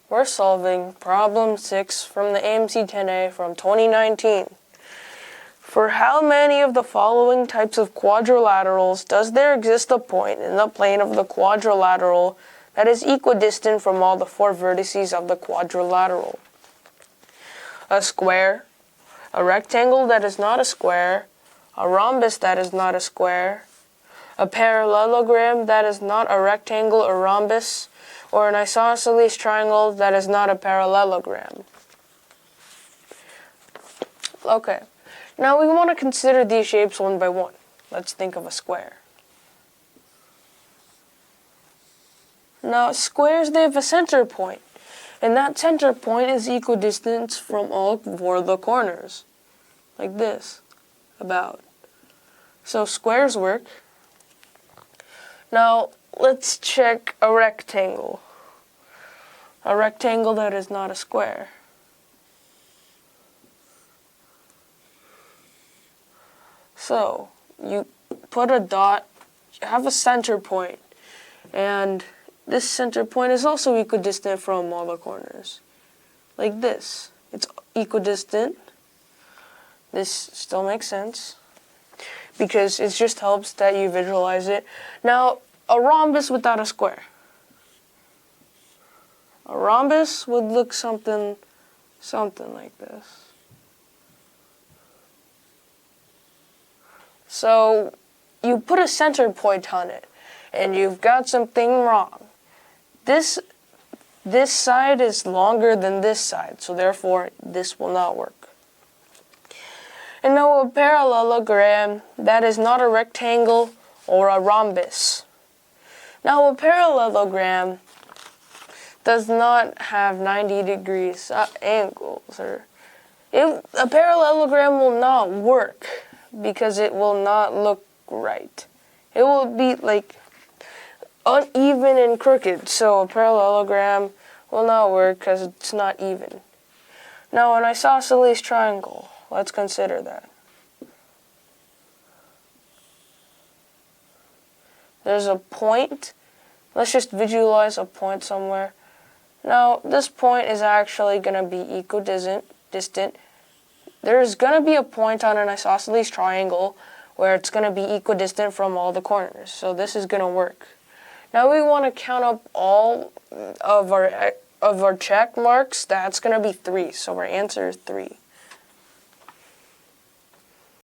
We're solving problem 6 from the AMC 10A from 2019. For how many of the following types of quadrilaterals does there exist a point in the plane of the quadrilateral that is equidistant from all the 4 vertices of the quadrilateral? A square, a rectangle that is not a square, a rhombus that is not a square, a parallelogram that is not a rectangle or rhombus, or an isosceles triangle that is not a parallelogram. Okay, now we want to consider these shapes one by one. Let's think of a square. Now, squares, they have a center point, and that center point is equidistant from all 4 of the corners, like this, about. So squares work. Now, let's check a rectangle. A rectangle that is not a square. So, you put a dot, you have a center point, and this center point is also equidistant from all the corners. Like this. It's equidistant. This still makes sense, because it just helps that you visualize it. Now, a rhombus without a square. A rhombus would look something like this. So, you put a center point on it, and you've got something wrong. This side is longer than this side, so therefore this will not work. And now a parallelogram that is not a rectangle or a rhombus. Now a parallelogram does not have 90 degrees angles. A parallelogram will not work because it will not look right. It will be like uneven and crooked, so a parallelogram will not work because it's not even. Now an isosceles triangle, let's consider that. There's a point. Let's just visualize a point somewhere. Now, this point is actually going to be equidistant. There's going to be a point on an isosceles triangle where it's going to be equidistant from all the corners. So this is going to work. Now we want to count up all of our check marks. That's going to be 3. So our answer is 3.